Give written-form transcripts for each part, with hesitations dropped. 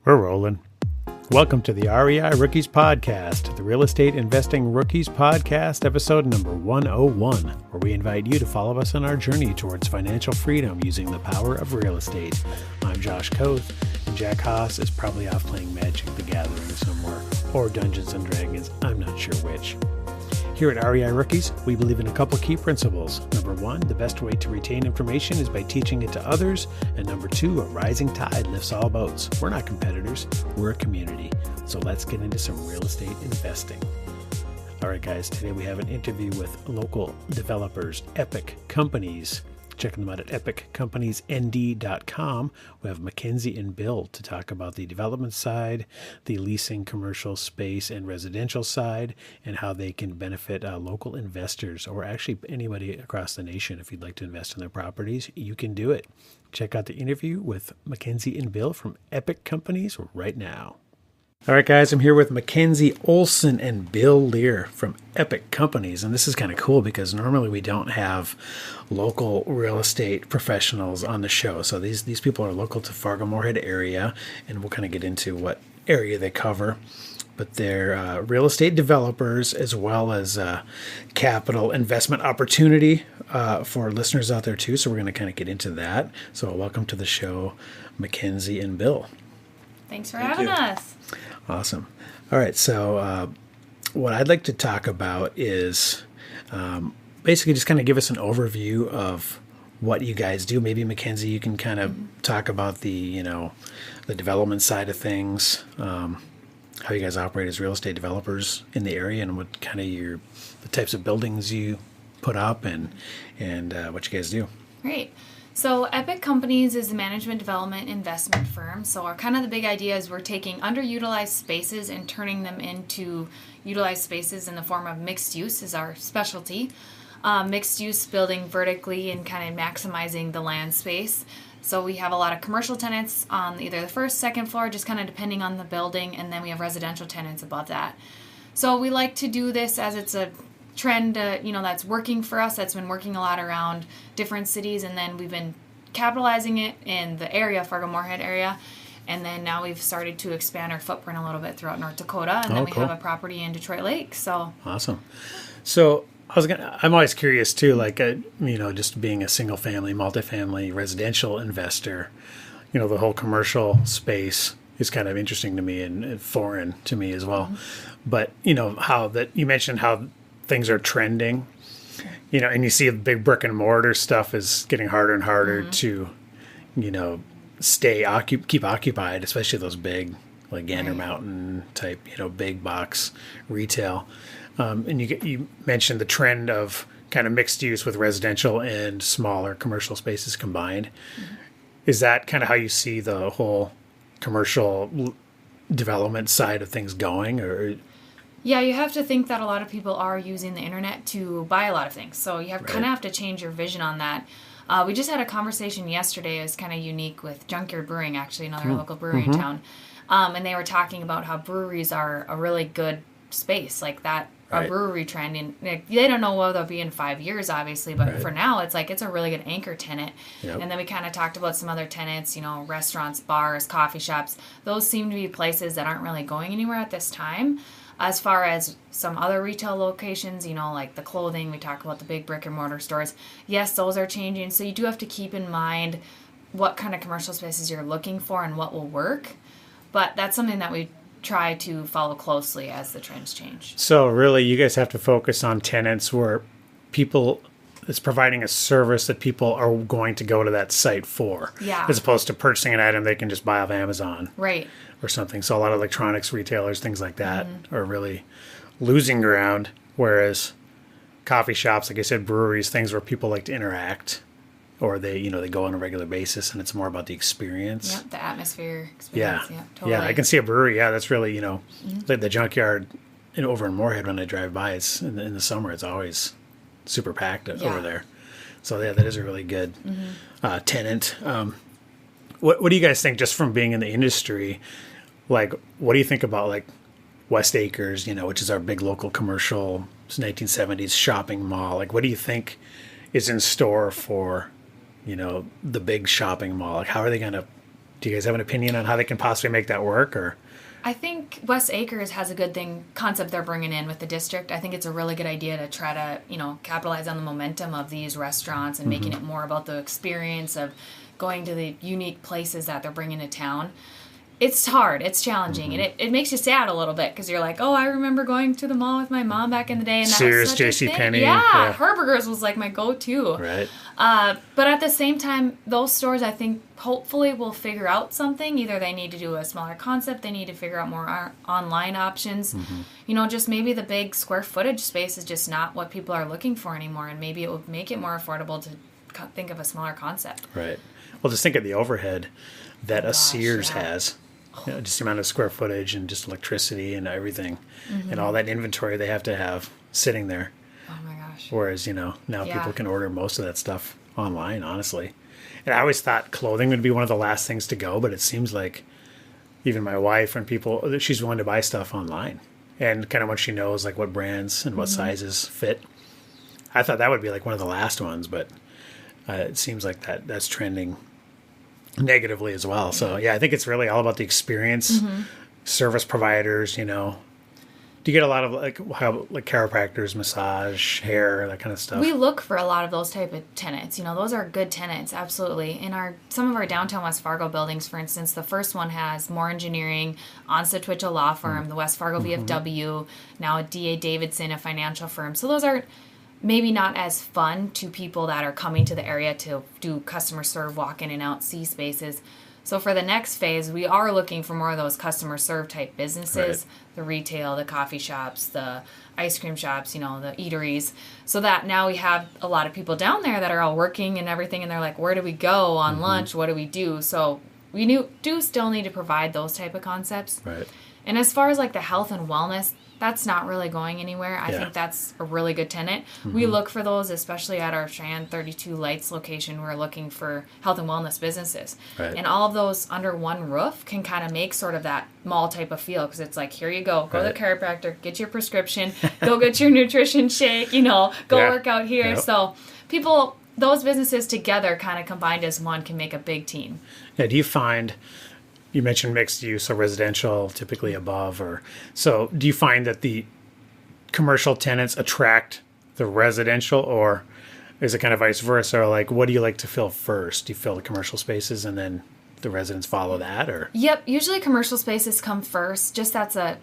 We're rolling. Welcome to the REI Rookies Podcast, the Real Estate Investing Rookies Podcast, episode number 101, where we invite you to follow us on our journey towards financial freedom using the power of real estate. I'm Josh Koth, and Jack Haas is probably off playing Magic the Gathering somewhere, or Dungeons and Dragons, I'm not sure which. Here at REI Rookies, we believe in a couple key principles. Number one, the best way to retain information is by teaching it to others. And number two, a rising tide lifts all boats. We're not competitors, we're a community. So let's get into some real estate investing. All right, guys, today we have an interview with local developers, Epic Companies. Check them out at epiccompaniesnd.com. We have McKenzie and Bill to talk about the development side, the leasing, commercial space, and residential side, and how they can benefit local investors or actually anybody across the nation. If you'd like to invest in their properties, you can do it. Check out the interview with McKenzie and Bill from Epic Companies right now. All right, guys, I'm here with McKenzie, Olson, and Bill Leier from Epic Companies. And this is kind of cool because normally we don't have local real estate professionals on the show. So these people are local to Fargo-Moorhead area, and we'll kind of get into what area they cover. But they're real estate developers as well as capital investment opportunity for listeners out there too. So we're going to kind of get into that. So welcome to the show, McKenzie and Bill. Thanks for having us. Awesome. All right. So what I'd like to talk about is basically just kind of give us an overview of what you guys do. Maybe McKenzie, you can kind of talk about the development side of things, how you guys operate as real estate developers in the area, and what kind of the types of buildings you put up and what you guys do. Great. So Epic Companies is a management development investment firm. So our kind of the big idea is we're taking underutilized spaces and turning them into utilized spaces in the form of mixed use is our specialty. Mixed use building vertically and kind of maximizing the land space. So we have a lot of commercial tenants on either the first, second floor, just kind of depending on the building, and then we have residential tenants above that. So we like to do this as it's a trend, that's working for us. That's been working a lot around different cities, and then we've been capitalizing it in the area, Fargo-Moorhead area, and then now we've started to expand our footprint a little bit throughout North Dakota, and then we have a property in Detroit Lake. So awesome. So I'm always curious too, like just being a single family, multifamily residential investor, the whole commercial space is kind of interesting to me and foreign to me as well. Mm-hmm. But how that you mentioned how things are trending, and you see the big brick and mortar stuff is getting harder and harder to, keep occupied, especially those big, like Gander Mountain type, big box retail. And you mentioned the trend of kind of mixed use with residential and smaller commercial spaces combined. Mm-hmm. Is that kind of how you see the whole commercial development side of things going, or? Yeah, you have to think that a lot of people are using the internet to buy a lot of things. So you kind of have to change your vision on that. We just had a conversation yesterday. It was kind of unique with Junkyard Brewing, actually, another local brewery in town. And they were talking about how breweries are a really good space, like that, a brewery trend. And they don't know what they'll be in 5 years, obviously, but for now, it's like it's a really good anchor tenant. Yep. And then we kind of talked about some other tenants, restaurants, bars, coffee shops. Those seem to be places that aren't really going anywhere at this time. As far as some other retail locations, like the clothing, we talk about the big brick and mortar stores. Yes, those are changing. So you do have to keep in mind what kind of commercial spaces you're looking for and what will work. But that's something that we try to follow closely as the trends change. So really, you guys have to focus on tenants where people is providing a service that people are going to go to that site for. Yeah. As opposed to purchasing an item they can just buy off Amazon. Right. Or something. So a lot of electronics retailers, things like that, are really losing ground. Whereas coffee shops, like I said, breweries, things where people like to interact, or they go on a regular basis, and it's more about the experience. Yep, the atmosphere experience. Yeah, totally. Yeah, I can see a brewery. Yeah, that's really like the Junkyard over in Moorhead when I drive by. It's in the summer. It's always super packed over there. So yeah, that is a really good tenant. What do you guys think, just from being in the industry? Like, what do you think about like West Acres, which is our big local commercial 1970s shopping mall? Like, what do you think is in store for, the big shopping mall? Like, how are they going to do you guys have an opinion on how they can possibly make that work? Or I think West Acres has a good concept they're bringing in with the district. I think it's a really good idea to try to, capitalize on the momentum of these restaurants and making it more about the experience of going to the unique places that they're bringing to town. It's hard. It's challenging. And it makes you sad a little bit because you're like, oh, I remember going to the mall with my mom back in the day. And that Sears, was such a thing. JCPenney. Yeah, Herberger's was like my go-to. Right. But at the same time, those stores, I think, hopefully will figure out something. Either they need to do a smaller concept, they need to figure out more online options. Just maybe the big square footage space is just not what people are looking for anymore. And maybe it would make it more affordable to think of a smaller concept. Right. Well, just think of the overhead that a Sears has. Just the amount of square footage and just electricity and everything and all that inventory they have to have sitting there. Oh my gosh. Whereas, now people can order most of that stuff online, honestly. And I always thought clothing would be one of the last things to go, but it seems like even my wife and people, she's willing to buy stuff online. And kind of when she knows like what brands and what sizes fit. I thought that would be like one of the last ones, but it seems like that's trending negatively as well. So I think it's really all about the experience, service providers, Do you get a lot of like chiropractors, massage, hair, that kind of stuff? We look for a lot of those type of tenants. Those are good tenants, absolutely. In some of our downtown West Fargo buildings, for instance, the first one has More Engineering, Onsta Twitchell Law Firm, the West Fargo VFW, now a DA Davidson, a financial firm. So those are maybe not as fun to people that are coming to the area to do customer serve, walk in and out, see spaces. So for the next phase, we are looking for more of those customer serve type businesses, the retail, the coffee shops, the ice cream shops, the eateries, so that now we have a lot of people down there that are all working and everything, and they're like, where do we go on lunch? What do we do? So we do still need to provide those type of concepts. Right. And as far as like the health and wellness, that's not really going anywhere. I think that's a really good tenant. We look for those, especially at our Cheyenne 32 Lights location. We're looking for health and wellness businesses. Right. And all of those under one roof can kind of make sort of that mall type of feel, because it's like, here you go to the chiropractor, get your prescription, go get your nutrition shake, go work out here. Yep. So those businesses together kind of combined as one can make a big team. Yeah, do you find... You mentioned mixed use, so residential typically above, so do you find that the commercial tenants attract the residential, or is it kind of vice versa? Or like, what do you like to fill first? Do you fill the commercial spaces and then the residents follow that, or? Yep, usually commercial spaces come first. Just that's a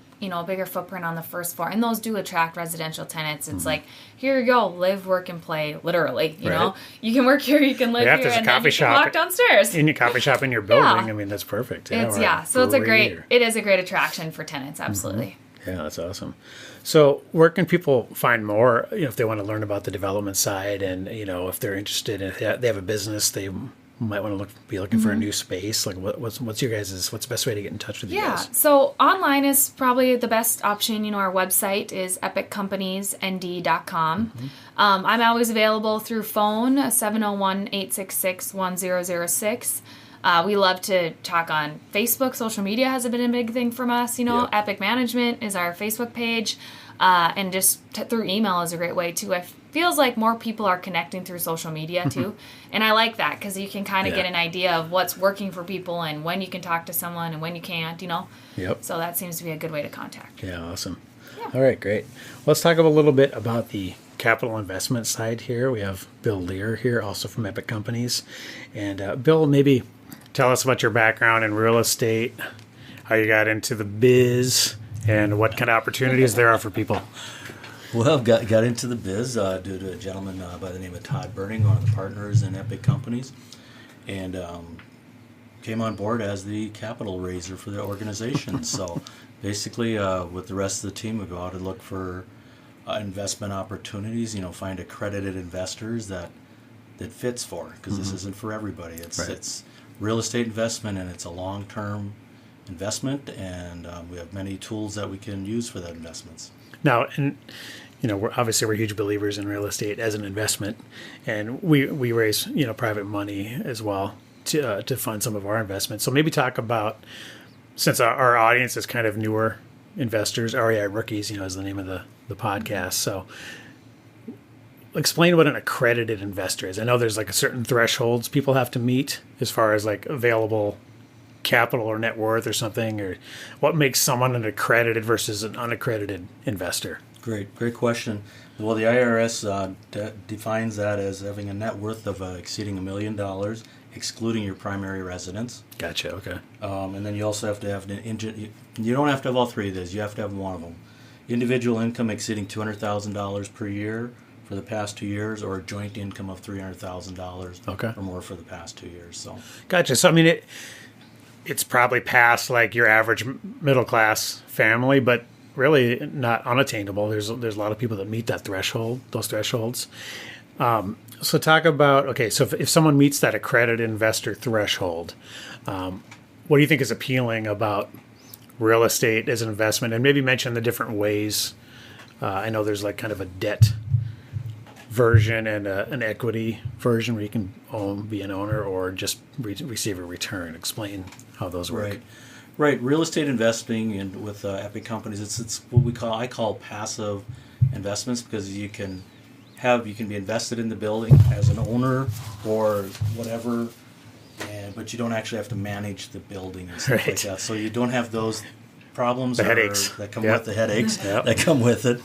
bigger footprint on the first floor, and those do attract residential tenants. It's like, here you go, live, work, and play. Literally, you know, you can work here, you can live here, and then you can walk downstairs. In your coffee shop in your building, I mean, that's perfect. So it is a great attraction for tenants. Absolutely. Yeah, that's awesome. So where can people find more, if they want to learn about the development side, and if they're interested, if they have a business, they might want to be looking for a new space. Like, what's your guys', what's the best way to get in touch with you guys? Yeah, so online is probably the best option. Our website is epiccompaniesnd.com. I'm always available through phone, 701-866-1006. We love to talk on Facebook. Social media has been a big thing from us. Epic Management is our Facebook page. And just through email is a great way too. It feels like more people are connecting through social media too. And I like that, because you can kind of get an idea of what's working for people and when you can talk to someone and when you can't, Yep. So that seems to be a good way to contact. Yeah, awesome. Yeah. All right, great. Let's talk a little bit about the capital investment side here. We have Bill Leier here, also from Epic Companies. And Bill, maybe tell us about your background in real estate, how you got into the biz, and what kind of opportunities there are for people. Well, got into the biz due to a gentleman by the name of Todd Burning, one of the partners in Epic Companies, and came on board as the capital raiser for the organization. So basically, with the rest of the team, we go out and look for investment opportunities, find accredited investors that fits for, because this isn't for everybody. It's real estate investment, and it's a long-term investment, and we have many tools that we can use for that investments. Now, and we're huge believers in real estate as an investment, and we raise private money as well to fund some of our investments. So maybe talk about, since our audience is kind of newer investors, REI Rookies, is the name of the podcast. So explain what an accredited investor is. I know there's like a certain thresholds people have to meet as far as like available capital or net worth or something, or what makes someone an accredited versus an unaccredited investor? Great question. Well, the IRS defines that as having a net worth of exceeding $1 million, excluding your primary residence. Gotcha. Okay. And then you also have to have you don't have to have all three of these. You have to have one of them. Individual income exceeding $200,000 per year for the past 2 years, or a joint income of $300,000 or more for the past 2 years. So. Gotcha. So I mean, it's probably past like your average middle class family, but really not unattainable. There's a lot of people that meet that threshold, those thresholds. So talk about, okay, so if someone meets that accredited investor threshold, what do you think is appealing about real estate as an investment? And maybe mention the different ways. I know there's like kind of a debt version and an equity version where you can be an owner or just receive a return. Explain how those work. Right. Real estate investing and with Epic companies, it's what I call passive investments, because you can be invested in the building as an owner or whatever, but you don't actually have to manage the building and stuff like that. So you don't have those problems the headaches that come with the headaches that come with it.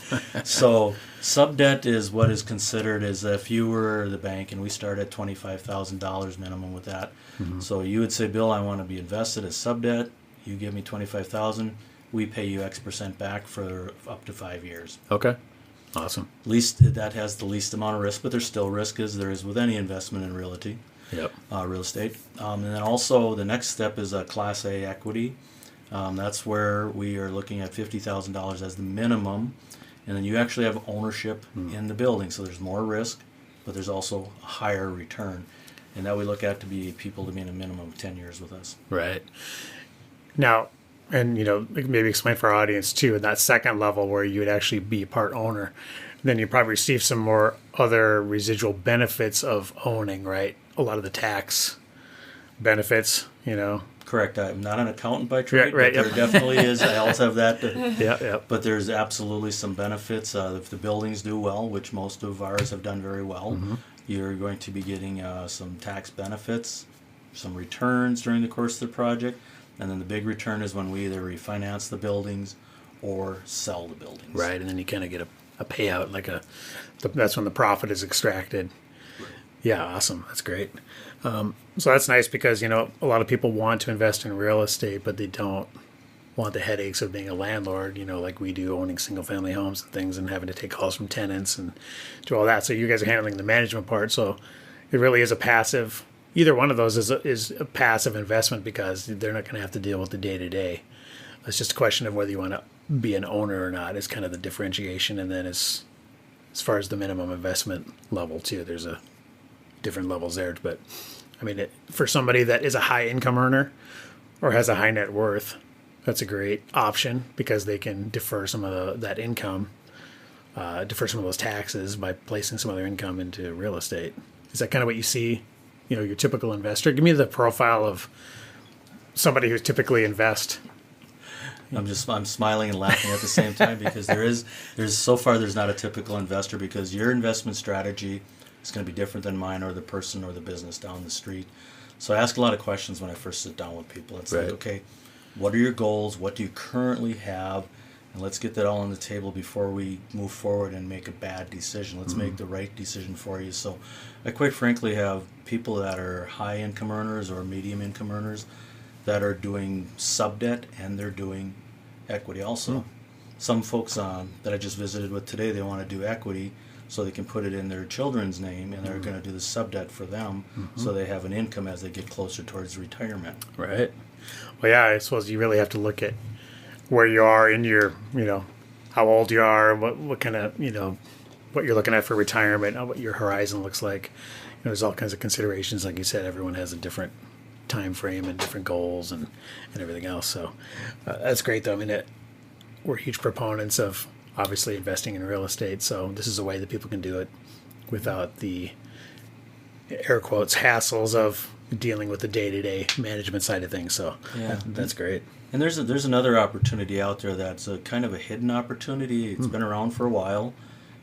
So sub-debt is what is considered as if you were the bank, and we start at $25,000 minimum with that. Mm-hmm. So you would say, Bill, I want to be invested as sub-debt. You give me $25,000, we pay you X% back for up to 5 years. Okay, awesome. Least that has the least amount of risk, but there's still risk, as there is with any investment in realty, real estate. And then also the next step is a Class A equity. That's where we are looking at $50,000 as the minimum, and then you actually have ownership in the building, so there's more risk, but there's also a higher return, and that we look at to be people to be in a minimum of 10 years with us. Right. Now, and maybe explain for our audience too, in that second level where you would actually be a part owner, then you probably receive some more other residual benefits of owning, right? A lot of the tax benefits, Correct. I'm not an accountant by trade, but there definitely is. I also have that. But there's absolutely some benefits. If the buildings do well, which most of ours have done very well, you're going to be getting some tax benefits, some returns during the course of the project. And then the big return is when we either refinance the buildings or sell the buildings. Right, and then you kind of get a payout, that's when the profit is extracted. Right. Yeah, awesome. That's great. So that's nice because, a lot of people want to invest in real estate, but they don't want the headaches of being a landlord, like we do, owning single-family homes and things and having to take calls from tenants and do all that. So you guys are handling the management part. So it really is a passive. Either one of those is a passive investment because they're not going to have to deal with the day-to-day. It's just a question of whether you want to be an owner or not is kind of the differentiation. And then as far as the minimum investment level, too, there's different levels there. But, I mean, for somebody that is a high-income earner or has a high net worth, that's a great option because they can defer some of that income, defer some of those taxes by placing some of their income into real estate. Is that kind of what you see? Your typical investor. Give me the profile of somebody who typically invests. I'm smiling and laughing at the same time because there's so far there's not a typical investor, because your investment strategy is going to be different than mine or the person or the business down the street. So I ask a lot of questions when I first sit down with people. It's like, okay, what are your goals? What do you currently have? And let's get that all on the table before we move forward and make a bad decision. Let's make the right decision for you. So I quite frankly have people that are high income earners or medium income earners that are doing sub-debt and they're doing equity also. Some folks that I just visited with today, they want to do equity so they can put it in their children's name, and they're going to do the sub-debt for them so they have an income as they get closer towards retirement. Right. Well, yeah, I suppose you really have to look at where you are in your, how old you are, what kind of, what you're looking at for retirement, what your horizon looks like. There's all kinds of considerations. Like you said, everyone has a different time frame and different goals and everything else. So that's great, though. I mean, we're huge proponents of obviously investing in real estate. So this is a way that people can do it without the air quotes hassles of dealing with the day-to-day management side of things. So that's great. And there's another opportunity out there that's a kind of a hidden opportunity. It's been around for a while.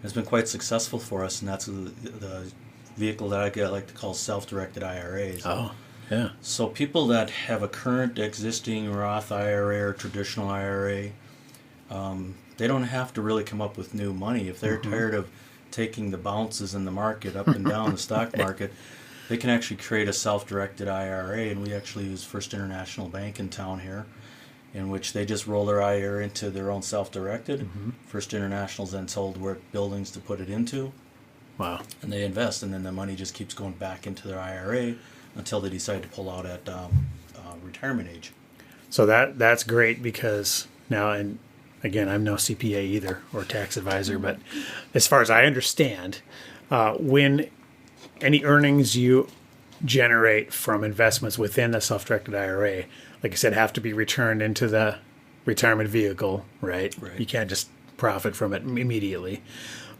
It's been quite successful for us, and that's the vehicle that I like to call self-directed IRAs. Oh, Yeah. So people that have a current existing Roth IRA or traditional IRA, they don't have to really come up with new money. If they're tired of taking the bounces in the market up and down the stock market, they can actually create a self-directed IRA, and we actually use First International Bank in town here, in which they just roll their IRA into their own self-directed. First International's then told where buildings to put it into. Wow. And they invest, and then the money just keeps going back into their IRA until they decide to pull out at retirement age. So that's great, because now, and again, I'm no CPA either or tax advisor, but as far as I understand, when any earnings you generate from investments within a self-directed IRA, like I said, have to be returned into the retirement vehicle, right? You can't just profit from it immediately.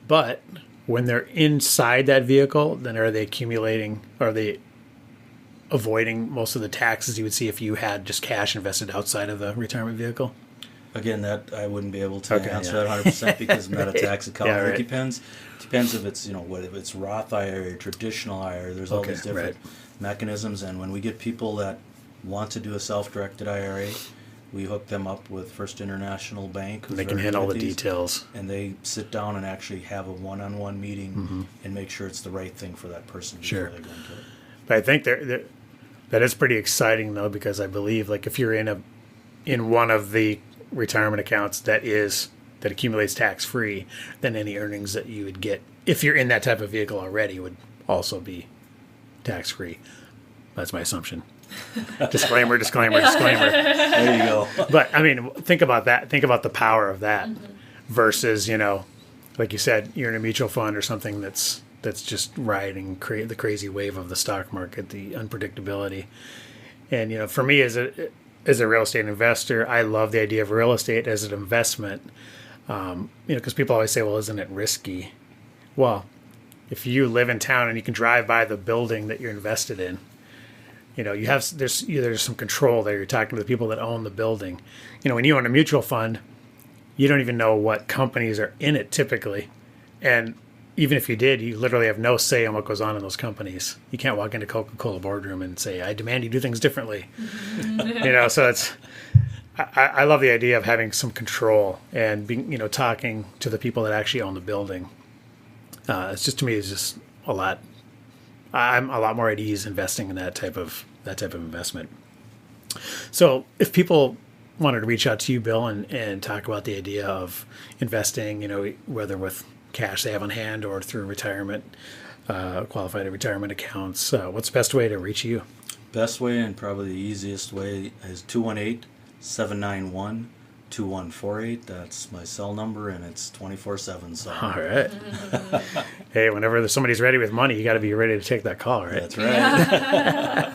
But when they're inside that vehicle, then are they accumulating, are they avoiding most of the taxes you would see if you had just cash invested outside of the retirement vehicle? Again, that I wouldn't be able to answer that 100% because I'm not a tax accountant. Yeah, right. It depends if it's, if it's Roth IRA, traditional IRA. There's all these different mechanisms, and when we get people that want to do a self-directed IRA, we hook them up with First International Bank. They can handle all the details. And they sit down and actually have a one-on-one meeting and make sure it's the right thing for that person before they go into it. But I think that is pretty exciting, though, because I believe, like, if you're in one of the retirement accounts that accumulates tax-free, then any earnings that you would get if you're in that type of vehicle already would also be tax-free. That's my assumption. Disclaimer. There you go. But I mean, think about that. Think about the power of that versus, like you said, you're in a mutual fund or something that's just riding the crazy wave of the stock market, the unpredictability. And for me as a real estate investor, I love the idea of real estate as an investment. Because people always say, well, isn't it risky? Well, if you live in town and you can drive by the building that you're invested in, there's some control there. You're talking to the people that own the building. When you own a mutual fund, you don't even know what companies are in it typically. And even if you did, you literally have no say on what goes on in those companies. You can't walk into Coca-Cola boardroom and say, I demand you do things differently. So I love the idea of having some control and being, talking to the people that actually own the building. It's just, to me, it's just a lot. I'm a lot more at ease investing in that type of investment. So if people wanted to reach out to you, Bill, and talk about the idea of investing, whether with cash they have on hand or through retirement, qualified retirement accounts, what's the best way to reach you? Best way, and probably the easiest way, is 218-791-2148. That's my cell number, and it's 24/7. So. All right. Hey, whenever somebody's ready with money, you got to be ready to take that call, right? That's right.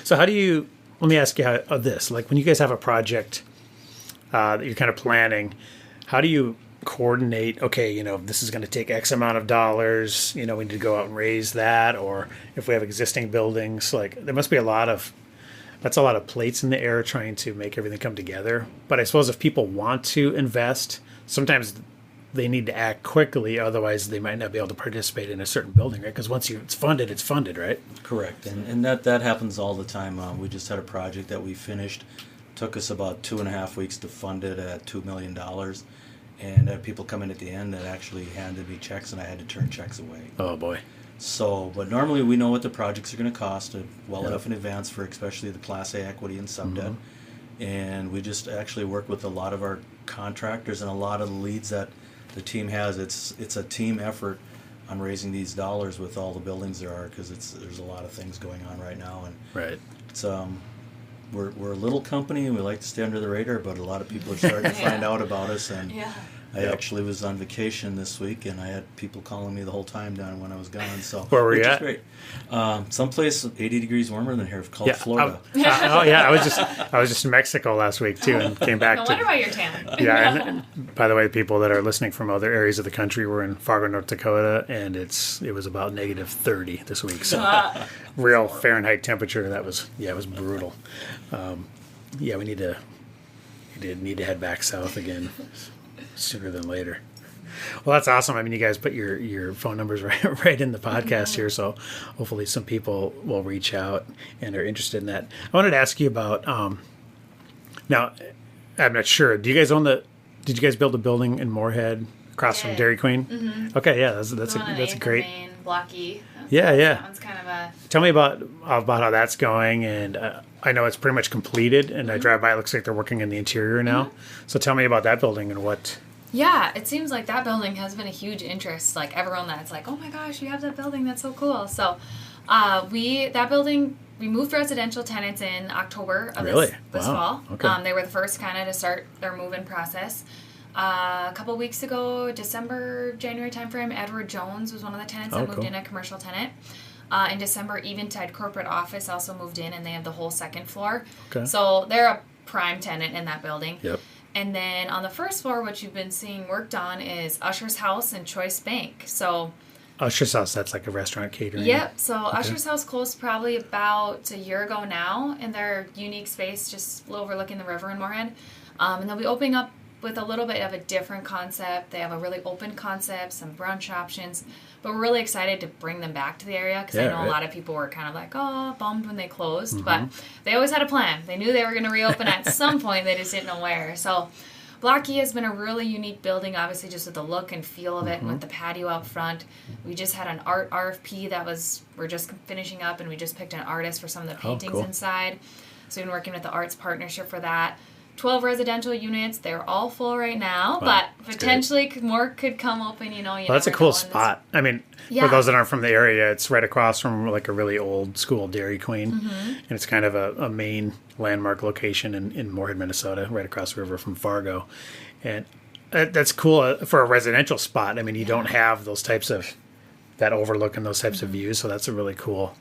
So how do you, let me ask you this, like when you guys have a project that you're kind of planning, how do you coordinate, okay, this is going to take X amount of dollars, we need to go out and raise that, or if we have existing buildings, like there must be that's a lot of plates in the air trying to make everything come together. But I suppose if people want to invest, sometimes they need to act quickly, otherwise they might not be able to participate in a certain building, right? Because once it's funded, right? Correct, and that happens all the time. We just had a project that we finished. Took us about 2.5 weeks to fund it at $2 million. And I had people come in at the end that actually handed me checks, and I had to turn checks away. Oh, boy. So, but normally we know what the projects are going to cost well enough in advance for especially the Class A equity and sub-debt. And we just actually work with a lot of our contractors and a lot of the leads that the team has. It's a team effort on raising these dollars with all the buildings there are, because there's a lot of things going on right now. And it's we're a little company and we like to stay under the radar, but a lot of people are starting to find out about us. And I actually was on vacation this week, and I had people calling me the whole time down when I was gone. So where were you at? Great. Someplace 80 degrees warmer than here, called Florida. I was just in Mexico last week too, and came back. No wonder why you're tan. Yeah, and by the way, people that are listening from other areas of the country, we're in Fargo, North Dakota, and it was about -30 this week. So real Fahrenheit temperature. It was brutal. We need to head back south again sooner than later. Well, that's awesome. I mean, you guys put your phone numbers right in the podcast here, so hopefully some people will reach out and are interested in that. I wanted to ask you about now. I'm not sure. Did you guys build a building in Moorhead across from Dairy Queen? Mm-hmm. Okay, yeah, that's a great. Main, blocky. Yeah. That one's kind of a. Tell me about how that's going, and I know it's pretty much completed. And I drive by; it looks like they're working in the interior now. Mm-hmm. So tell me about that building and what. Yeah, it seems like that building has been a huge interest. Like everyone that's like, oh my gosh, you have that building, that's so cool. So, that building. We moved residential tenants in October of this fall. Okay. They were the first kind of to start their move-in process. A couple weeks ago, December, January timeframe, Edward Jones was one of the tenants that moved in, a commercial tenant. In December, Eventide Corporate Office also moved in, and they have the whole second floor. Okay. So they're a prime tenant in that building. Yep. And then on the first floor, what you've been seeing worked on is Usher's House and Choice Bank. So Usher's House, that's like a restaurant catering. Yep. So Usher's House closed probably about a year ago now in their unique space just overlooking the river in Moorhead. And they'll be opening up with a little bit of a different concept. They have a really open concept, some brunch options. But we're really excited to bring them back to the area because I know a lot of people were kind of like, oh, bummed when they closed. Mm-hmm. But they always had a plan. They knew they were going to reopen at some point. They just didn't know where. So Block E has been a really unique building, obviously just with the look and feel of it and with the patio out front. We just had an art RFP we're just finishing up, and we just picked an artist for some of the paintings inside. So we've been working with the Arts Partnership for that. 12 residential units. They're all full right now, but potentially more could come open, that's a cool spot. I mean, for those that aren't from the area, it's right across from like a really old school Dairy Queen. Mm-hmm. And it's kind of a main landmark location in Moorhead, Minnesota, right across the river from Fargo. And that's cool for a residential spot. I mean, you don't have those types of, that overlook and those types of views, so that's a really cool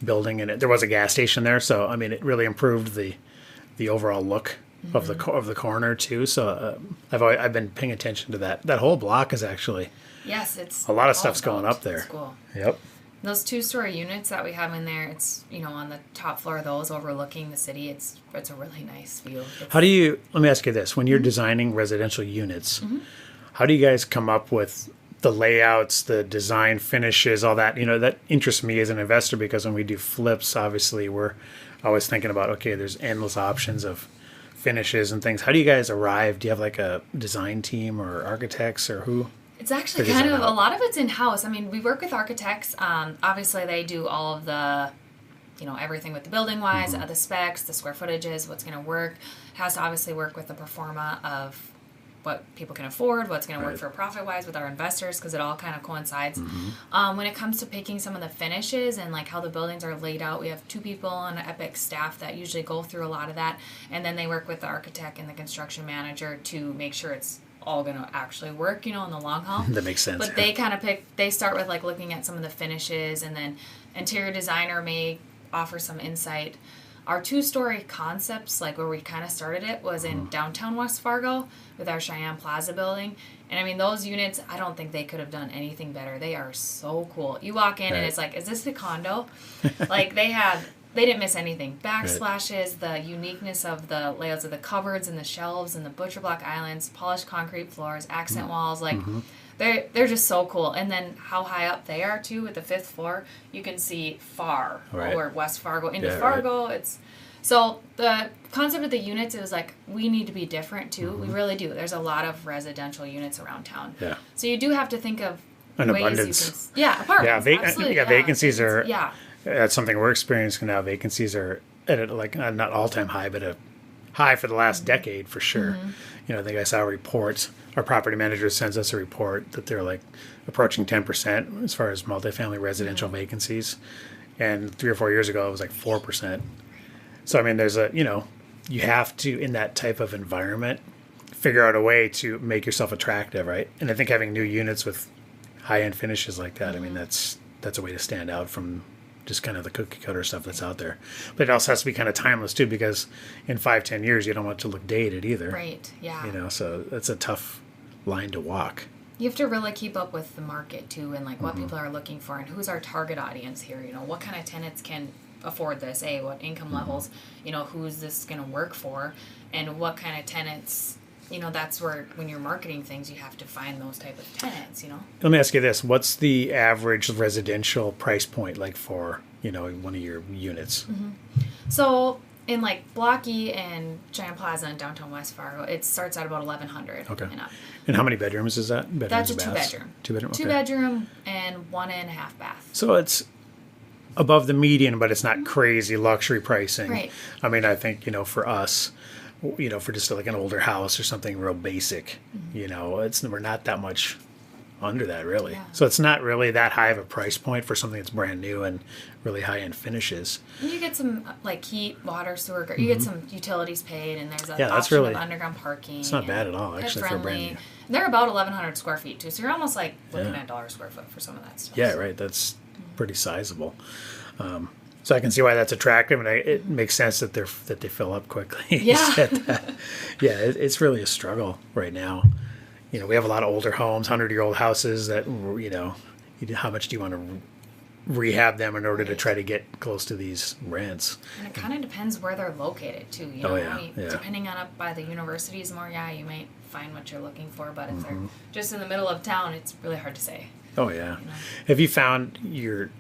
building. And there was a gas station there, so, I mean, it really improved the overall look of the corner too. So I've been paying attention to that. That whole block is actually it's a lot of stuff's going up there. It's cool. Yep. Those 2-story units that we have in there, it's on the top floor of those overlooking the city. It's a really nice view. Let me ask you this: when you're designing residential units, how do you guys come up with the layouts, the design finishes, all that? That interests me as an investor because when we do flips, obviously we're always thinking about, okay, there's endless options of finishes and things. How do you guys arrive? Do you have like a design team or architects or who? It's actually kind of, a lot of it's in-house. I mean, we work with architects. Obviously, they do all of the, everything with the building-wise, the specs, the square footages, what's going to work. It has to obviously work with the pro forma of what people can afford, what's going to work for profit-wise with our investors, because it all kind of coincides. When it comes to picking some of the finishes and like how the buildings are laid out, we have 2 people on the Epic staff that usually go through a lot of that, and then they work with the architect and the construction manager to make sure it's all going to actually work, in the long haul. That makes sense. But they kind of they start with like looking at some of the finishes, and then interior designer may offer some insight. Our 2-story concepts, like where we kind of started it, was in downtown West Fargo with our Cheyenne Plaza building. And I mean, those units, I don't think they could have done anything better. They are so cool. You walk in and it's like, is this a condo? Like they didn't miss anything. Backsplashes, the uniqueness of the layouts of the cupboards and the shelves and the butcher block islands, polished concrete floors, accent walls, like they're just so cool. And then how high up they are too with the 5th floor, you can see far over West Fargo into Fargo. It's so the concept of the units, it was like, we need to be different too. We really do. There's a lot of residential units around town. Yeah. So you do have to think of an ways abundance. Apartments. Vacancies are. That's something we're experiencing now. Vacancies are at like not all-time high, but a high for the last decade for sure. I think I saw a report. Our property manager sends us a report that they're like approaching 10% as far as multifamily residential vacancies, and 3 or 4 years ago it was like 4%. So I mean, there's you have to, in that type of environment, figure out a way to make yourself attractive, right? And I think having new units with high-end finishes like that, I mean, that's a way to stand out from just kind of the cookie cutter stuff that's out there. But it also has to be kind of timeless too, because in 5-10 years you don't want it to look dated either. Right. Yeah. So that's a tough line to walk. You have to really keep up with the market too, and like what people are looking for, and who's our target audience here. What kind of tenants can afford this? What income levels? Who's this going to work for, and what kind of tenants that's where when you're marketing things, you have to find those type of tenants. Let me ask you this: what's the average residential price point like for one of your units? So in like Block E and Giant Plaza in downtown West Fargo, it starts at about 1,100. Okay. And up. And how many bedrooms is that? That's a 2-bedroom. 2-bedroom. Okay. 2-bedroom and 1.5 bath. So it's above the median, but it's not crazy luxury pricing. Right. I mean, I think for us, for just like an older house or something real basic, we're not that much under that really. Yeah. So it's not really that high of a price point for something that's brand new and really high end finishes. And you get some like heat, water, sewer. You get some utilities paid, and there's that's option really, of underground parking. It's not bad at all, actually, for a brand new. They're about 1,100 square feet too, so you're almost like looking at $1 a square foot for some of that stuff. Yeah, right. That's pretty sizable. So I can see why that's attractive, and it makes sense that they fill up quickly. Yeah. Yeah, it's really a struggle right now. We have a lot of older homes, 100-year-old houses that how much do you want to rehab them in order to try to get close to these rents? And it kind of depends where they're located too. Depending on up by the universities more, you might find what you're looking for. But if they're just in the middle of town, it's really hard to say. Oh yeah. Have you found your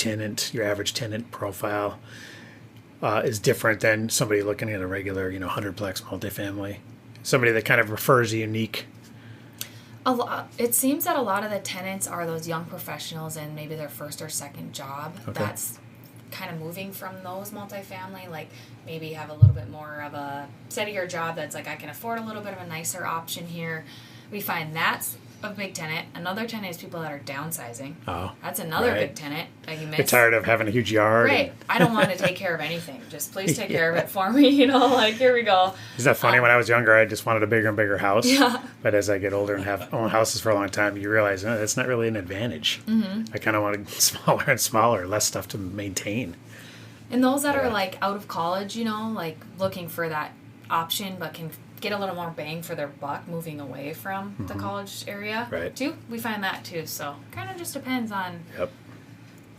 average tenant profile is different than somebody looking at a regular 100-plex multifamily? Somebody that kind of prefers a unique. It seems that a lot of the tenants are those young professionals and maybe their first or second job. Okay. That's kind of moving from those multifamily, like maybe have a little bit more of a steadier job that's like, I can afford a little bit of a nicer option here. We find that's a big tenant. Another tenant is people that are downsizing. Oh, that's another right. big tenant that you miss. Get tired of having a huge yard. Right. I don't want to take care of anything. Just please take care of it for me. Here we go. Isn't that funny? When I was younger, I just wanted a bigger and bigger house. Yeah. But as I get older and have owned houses for a long time, you realize that's not really an advantage. I kind of want smaller and smaller, less stuff to maintain. And those that are like out of college, like looking for that option, but can get a little more bang for their buck moving away from the college area right. too. We find that too. So kind of just depends on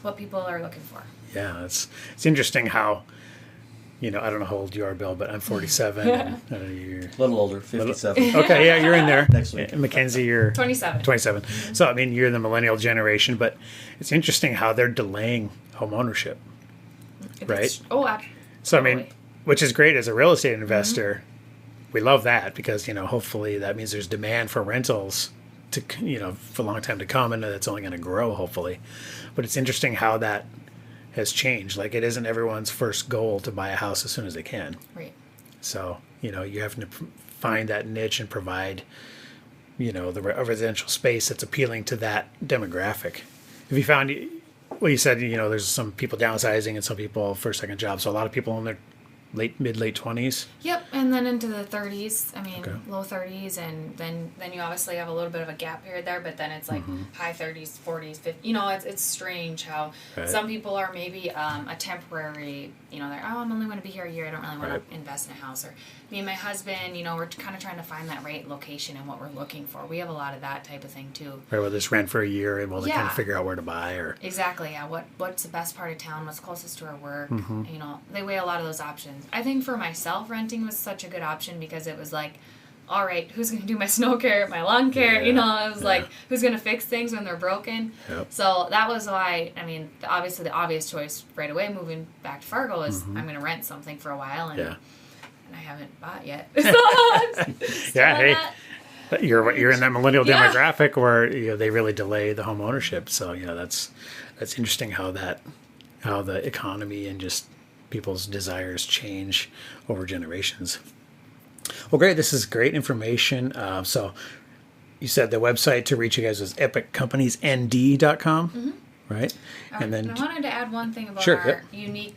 what people are looking for. Yeah, it's interesting how, I don't know how old you are, Bill, but I'm 47. And, you're A little older, 57. Okay, yeah, you're in there. Next week. McKenzie, you're 27. 27. So, I mean, you're the millennial generation, but it's interesting how they're delaying home ownership, right? Absolutely. So, I mean, which is great as a real estate investor. We love that because, hopefully that means there's demand for rentals to, for a long time to come, and that's only going to grow, hopefully. But it's interesting how that has changed. Like, it isn't everyone's first goal to buy a house as soon as they can. Right. So, you have to find that niche and provide, a residential space that's appealing to that demographic. If you found, you said, there's some people downsizing and some people first, second job. So a lot of people in their mid-late 20s. Yep, and then into the 30s. I mean, Okay. low 30s, and then you obviously have a little bit of a gap period there. But then it's like high 30s, 40s, 50s. It's strange how some people are maybe a temporary. They're I'm only going to be here a year. I don't really want to invest in a house. Or me and my husband, we're kind of trying to find that right location and what we're looking for. We have a lot of that type of thing too. Right, well, just rent for a year and they kind of figure out where to buy or. Exactly. Yeah. What's the best part of town? What's closest to our work? They weigh a lot of those options. I think for myself, renting was such a good option because it was like, all right, who's going to do my snow care, my lawn care? It was like, who's going to fix things when they're broken? Yep. So that was why, obviously the obvious choice right away moving back to Fargo is I'm going to rent something for a while, and I haven't bought yet. So You're in that millennial demographic where they really delay the home ownership. So that's interesting how the economy and just people's desires change over generations. Well, great. This is great information. So you said the website to reach you guys was epiccompanysnd.com, right? And then I wanted to add one thing about our unique,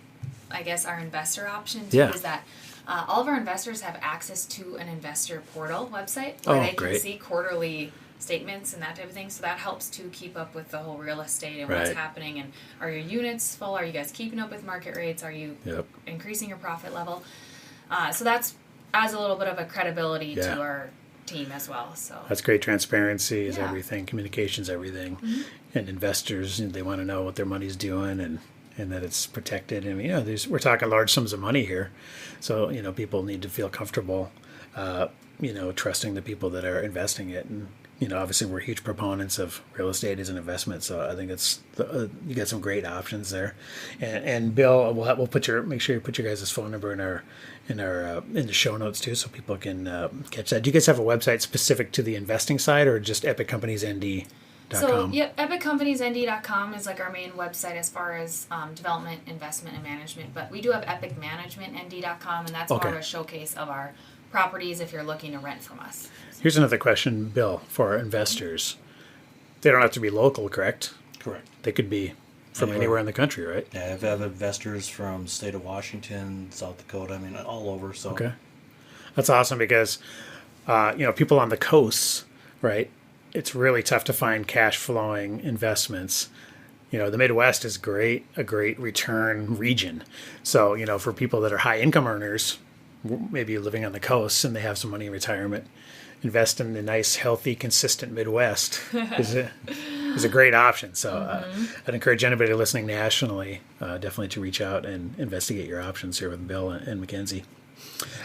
our investor option too, is that all of our investors have access to an investor portal website where they can see quarterly statements and that type of thing. So that helps to keep up with the whole real estate and what's happening. And are your units full? Are you guys keeping up with market rates? Are you increasing your profit level? So that's adds a little bit of a credibility to our team as well. So that's great. Transparency is everything. Communication's everything. And investors, they want to know what their money's doing and that it's protected. And we're talking large sums of money here, so people need to feel comfortable trusting the people that are investing it. And, obviously we're huge proponents of real estate as an investment. So I think you got some great options there. And Bill, we'll make sure you put your guys' phone number in the show notes too, so people can catch that. Do you guys have a website specific to the investing side, or just epiccompaniesnd.com? So, epiccompaniesnd.com is like our main website as far as development, investment, and management. But we do have epicmanagementnd.com, and that's more of a showcase of our properties if you're looking to rent from us. Here's another question, Bill, for our investors. They don't have to be local, correct? Correct. They could be from anywhere in the country, right? Yeah, I've had investors from the state of Washington, South Dakota, all over. So okay. That's awesome because, people on the coasts, right, it's really tough to find cash flowing investments. The Midwest is a great return region. So, for people that are high income earners, maybe living on the coast and they have some money in retirement, invest in the nice, healthy, consistent Midwest is a great option. So I'd encourage anybody listening nationally definitely to reach out and investigate your options here with Bill and McKenzie.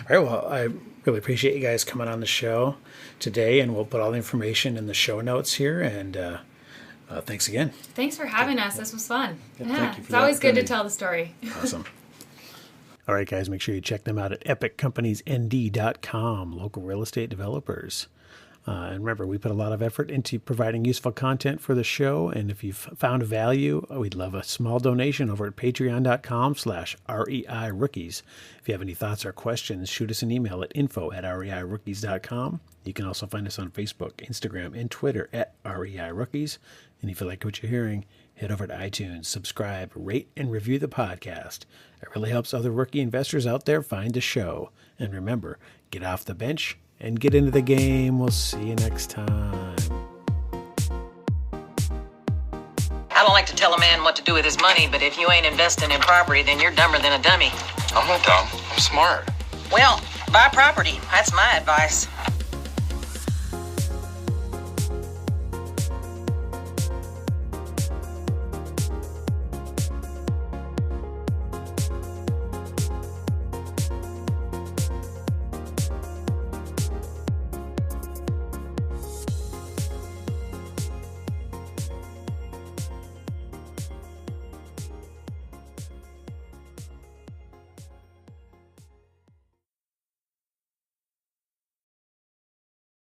All right, well, I really appreciate you guys coming on the show today, and we'll put all the information in the show notes here. And thanks again. Thanks for having us. This was fun. Thank you for it's always good to tell the story. Awesome. All right, guys, make sure you check them out at epiccompaniesnd.com, local real estate developers. And remember, we put a lot of effort into providing useful content for the show. And if you've found value, we'd love a small donation over at patreon.com/REI Rookies. If you have any thoughts or questions, shoot us an email at info@reirookies.com. You can also find us on Facebook, Instagram, and Twitter at REI Rookies. And if you like what you're hearing, head over to iTunes, subscribe, rate, and review the podcast. It really helps other rookie investors out there find the show. And remember, get off the bench and get into the game. We'll see you next time. I don't like to tell a man what to do with his money, but if you ain't investing in property, then you're dumber than a dummy. I'm not dumb. I'm smart. Well, buy property. That's my advice.